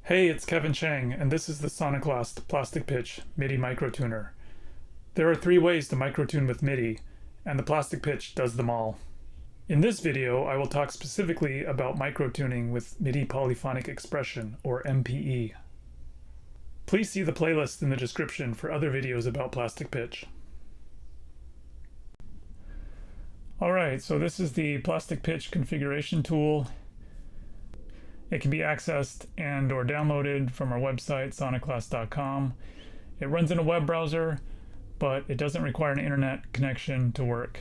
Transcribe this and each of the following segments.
Hey, it's Kevin Chang, and this is the Soniclast Plastic Pitch MIDI Microtuner. There are 3 ways to microtune with MIDI, and the Plastic Pitch does them all. In this video, I will talk specifically about microtuning with MIDI Polyphonic Expression, or MPE. Please see the playlist in the description for other videos about Plastic Pitch. Alright, so this is the Plastic Pitch configuration tool. It can be accessed and or downloaded from our website, soniclast.com. It runs in a web browser, but it doesn't require an internet connection to work.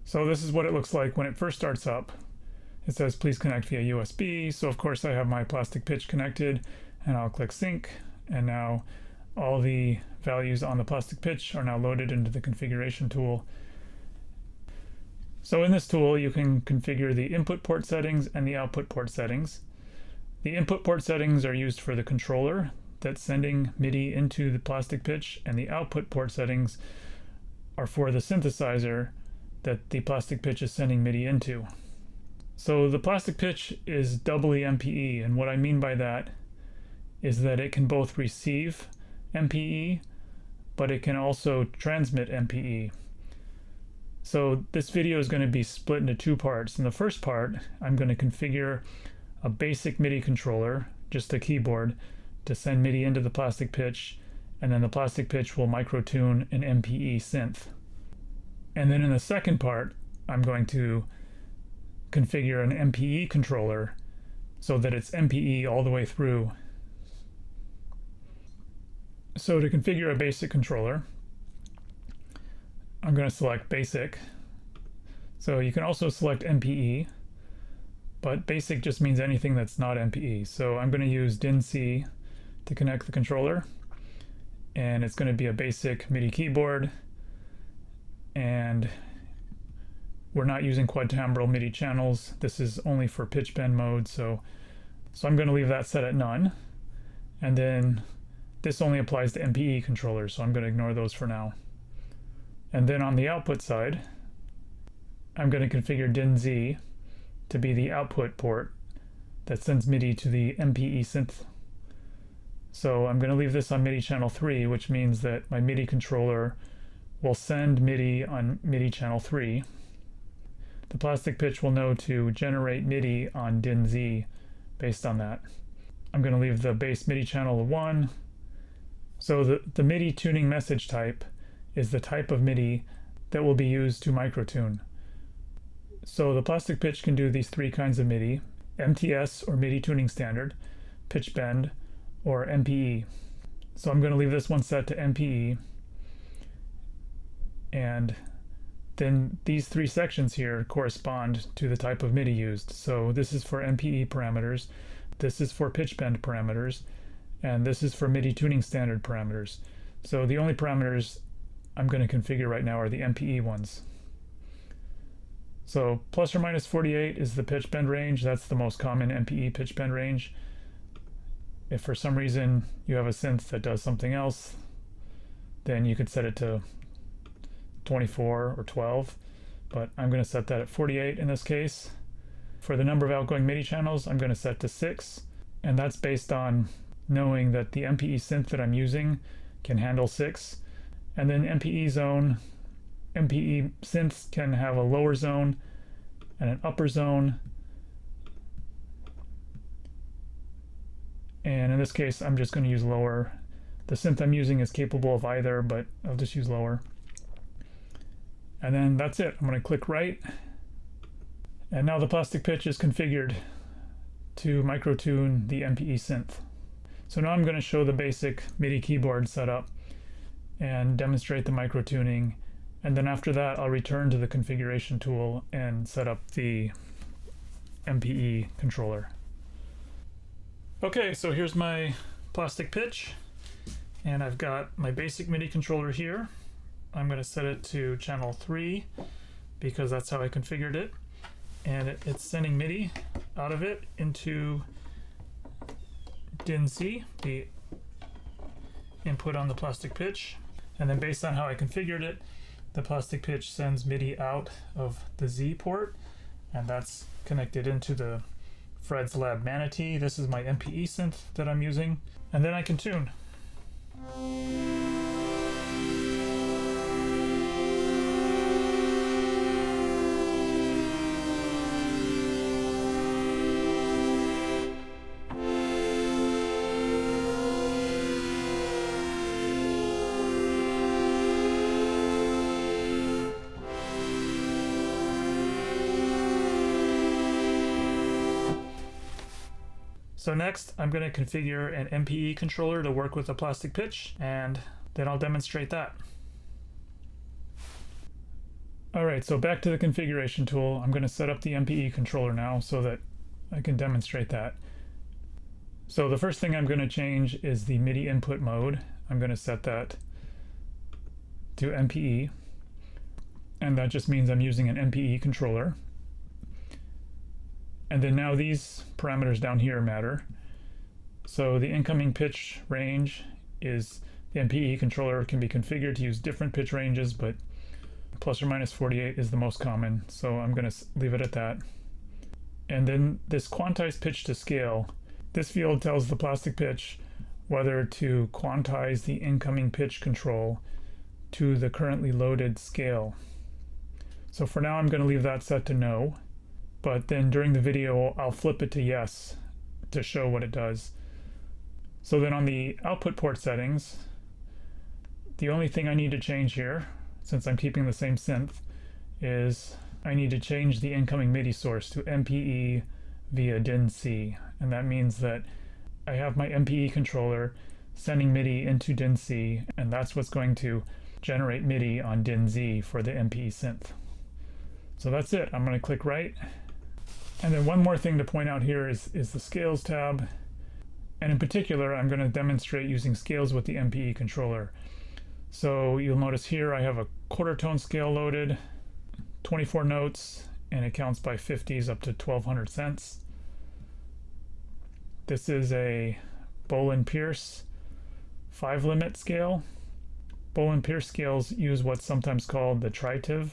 So this is what it looks like when it first starts up. It says please connect via USB, so of course I have my Plastic Pitch connected, and I'll click sync, and now all the values on the Plastic Pitch are now loaded into the configuration tool. So in this tool, you can configure the input port settings and the output port settings. The input port settings are used for the controller that's sending MIDI into the Plastic Pitch, and the output port settings are for the synthesizer that the Plastic Pitch is sending MIDI into. So the Plastic Pitch is doubly MPE, and what I mean by that is that it can both receive MPE, but it can also transmit MPE. So this video is going to be split into 2 parts. In the first part, I'm going to configure a basic MIDI controller, just a keyboard, to send MIDI into the Plastic Pitch, and then the Plastic Pitch will microtune an MPE synth. And then in the second part, I'm going to configure an MPE controller so that it's MPE all the way through. So to configure a basic controller, I'm going to select Basic. So you can also select MPE, but Basic just means anything that's not MPE. So I'm going to use DIN-C to connect the controller, and it's going to be a basic MIDI keyboard, and we're not using quad-timbral MIDI channels. This is only for pitch bend mode, so I'm going to leave that set at none. And then this only applies to MPE controllers, so I'm going to ignore those for now. And then on the output side, I'm going to configure DIN-Z to be the output port that sends MIDI to the MPE synth. So I'm going to leave this on MIDI channel 3, which means that my MIDI controller will send MIDI on MIDI channel 3. The Plastic Pitch will know to generate MIDI on DIN-Z based on that. I'm going to leave the base MIDI channel 1. So the MIDI tuning message type is the type of MIDI that will be used to microtune. So the Plastic Pitch can do these 3 kinds of MIDI: MTS or MIDI Tuning Standard, pitch bend, or MPE. So I'm going to leave this one set to MPE, and then these 3 sections here correspond to the type of MIDI used. So this is for MPE parameters, this is for pitch bend parameters, and this is for MIDI Tuning Standard parameters. So the only parameters I'm going to configure right now are the MPE ones. So plus or minus 48 is the pitch bend range. That's the most common MPE pitch bend range. If for some reason you have a synth that does something else, then you could set it to 24 or 12, but I'm going to set that at 48 in this case. For the number of outgoing MIDI channels, I'm going to set to 6, and that's based on knowing that the MPE synth that I'm using can handle 6. And then MPE synths can have a lower zone and an upper zone. And in this case, I'm just going to use lower. The synth I'm using is capable of either, but I'll just use lower. And then that's it. I'm going to click right. And now the Plastic Pitch is configured to microtune the MPE synth. So now I'm going to show the basic MIDI keyboard setup and demonstrate the microtuning, and then after that I'll return to the configuration tool and set up the MPE controller. Okay, so here's my Plastic Pitch, and I've got my basic MIDI controller here. I'm going to set it to channel 3 because that's how I configured it, and it's sending MIDI out of it into DIN-C, the input on the Plastic Pitch. And then based on how I configured it, the Plastic Pitch sends MIDI out of the Z port, and that's connected into the Fred's Lab Manatee. This is my MPE synth that I'm using. And then I can tune. So next, I'm going to configure an MPE controller to work with a plastic pitch, and then I'll demonstrate that. Alright, so back to the configuration tool. I'm going to set up the MPE controller now so that I can demonstrate that. So the first thing I'm going to change is the MIDI input mode. I'm going to set that to MPE, and that just means I'm using an MPE controller. And then now these parameters down here matter. So the incoming pitch range is, the MPE controller can be configured to use different pitch ranges, but plus or minus 48 is the most common. So I'm going to leave it at that. And then this quantized pitch to scale, this field tells the plastic pitch whether to quantize the incoming pitch control to the currently loaded scale. So for now I'm going to leave that set to no. But then during the video, I'll flip it to yes to show what it does. So then on the output port settings, the only thing I need to change here, since I'm keeping the same synth, is I need to change the incoming MIDI source to MPE via DIN-C. And that means that I have my MPE controller sending MIDI into DIN-C, and that's what's going to generate MIDI on DIN-Z for the MPE synth. So that's it. I'm going to click right. And then one more thing to point out here is the Scales tab. And in particular, I'm going to demonstrate using scales with the MPE controller. So you'll notice here I have a quarter tone scale loaded, 24 notes, and it counts by 50s up to 1200 cents. This is a Boland-Pierce 5-limit scale. Boland-Pierce scales use what's sometimes called the tritive,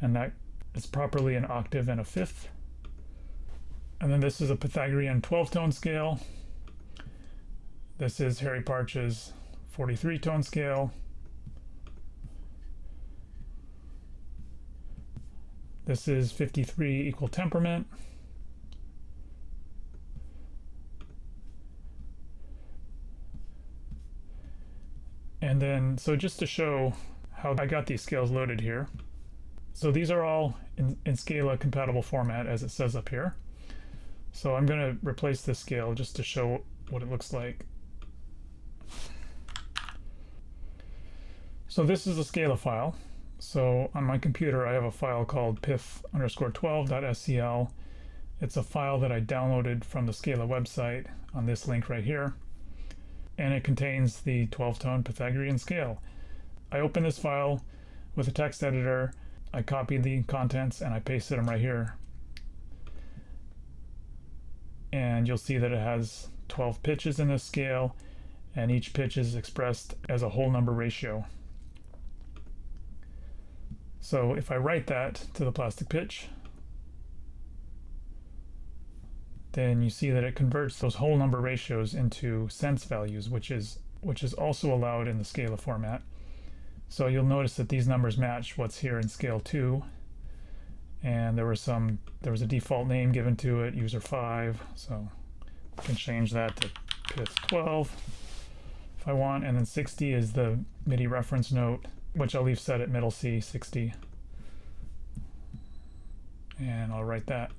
and that is properly an octave and a fifth. And then this is a Pythagorean 12-tone scale. This is Harry Partch's 43-tone scale. This is 53 equal temperament. And then, so just to show how I got these scales loaded here. So these are all in Scala compatible format, as it says up here. So I'm going to replace this scale just to show what it looks like. So this is a Scala file. So on my computer I have a file called pith_12.scl. It's a file that I downloaded from the Scala website on this link right here. And it contains the 12-tone Pythagorean scale. I open this file with a text editor, I copy the contents, and I pasted them right here. And you'll see that it has 12 pitches in this scale, and each pitch is expressed as a whole number ratio. So if I write that to the plastic pitch, then you see that it converts those whole number ratios into cents values, which is also allowed in the Scala format. So you'll notice that these numbers match what's here in Scale 2. And there was a default name given to it, user 5, so I can change that to pith 12 if I want, and then 60 is the MIDI reference note, which I'll leave set at middle C, 60, and I'll write that.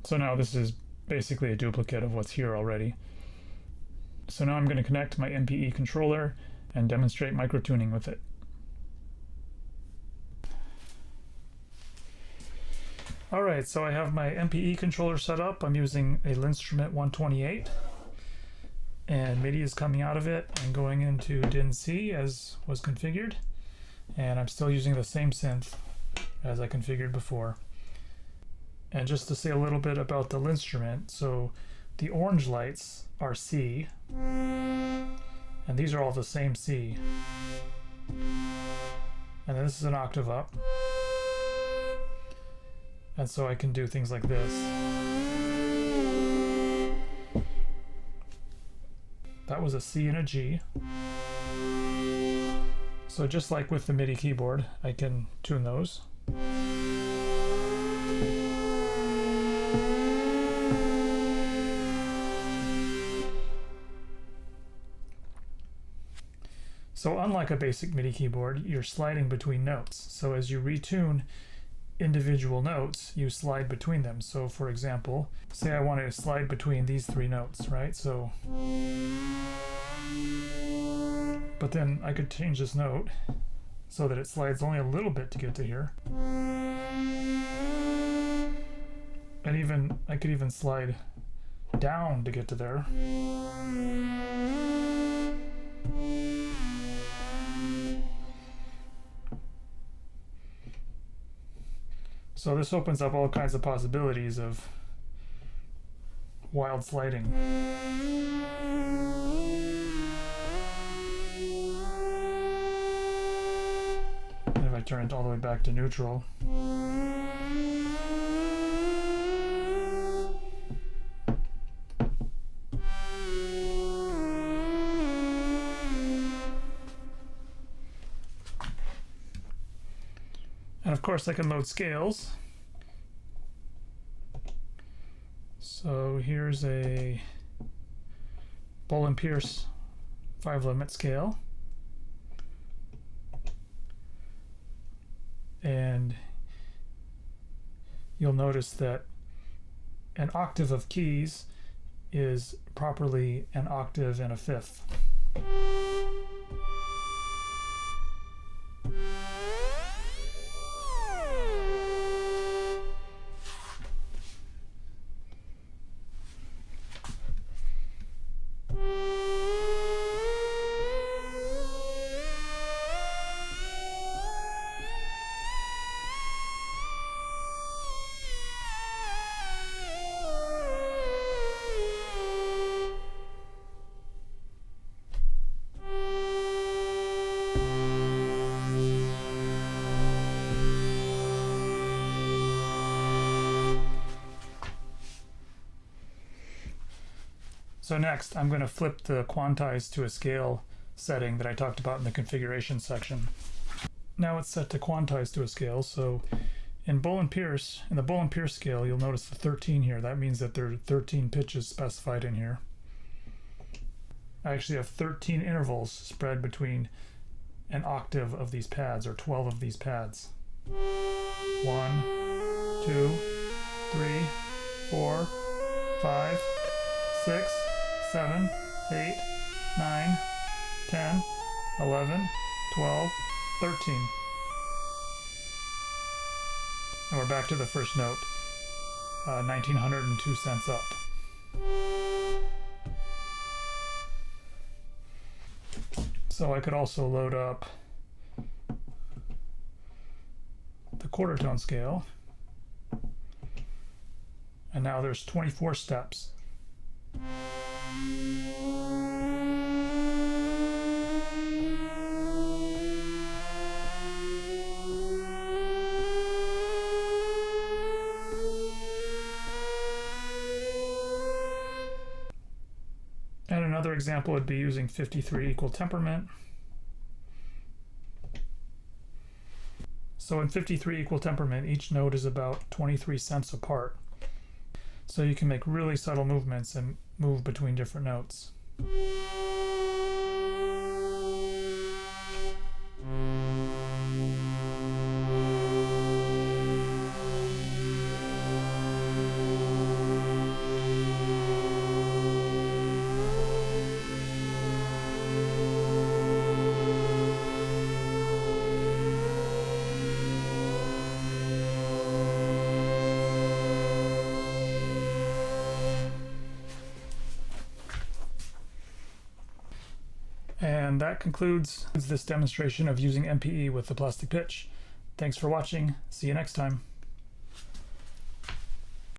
So now this is basically a duplicate of what's here already. So now I'm going to connect my MPE controller and demonstrate microtuning with it. Alright, so I have my MPE controller set up. I'm using a Linnstrument 128, and MIDI is coming out of it and going into DIN-C as was configured, and I'm still using the same synth as I configured before. And just to say a little bit about the Linnstrument, so the orange lights are C, and these are all the same C, and then this is an octave up. And so I can do things like this. That was a C and a G. So just like with the MIDI keyboard, I can tune those. So unlike a basic MIDI keyboard, you're sliding between notes. So as you retune individual notes, you slide between them. So for example, say I want to slide between these three notes, right? So, but then I could change this note so that it slides only a little bit to get to here. And I could even slide down to get to there. So this opens up all kinds of possibilities of wild sliding. And if I turn it all the way back to neutral, and of course I can load scales. So here's a Bull and Pierce 5-limit scale. And you'll notice that an octave of keys is properly an octave and a fifth. So next, I'm going to flip the quantized to a scale setting that I talked about in the configuration section. Now it's set to quantized to a scale, so in Bull and Pierce, in the Bull and Pierce scale, you'll notice the 13 here. That means that there are 13 pitches specified in here. I actually have 13 intervals spread between an octave of these pads, or 12 of these pads. 1, 2, 3, 4, 5, 6, 7, 8, 9, 10, 11, 12, 13. And we're back to the first note, 1902 cents up. So I could also load up the quarter tone scale. And now there's 24 steps. And another example would be using 53 equal temperament. So in 53 equal temperament, each note is about 23 cents apart. So you can make really subtle movements and move between different notes. And that concludes this demonstration of using MPE with the plastic pitch. Thanks for watching. See you next time.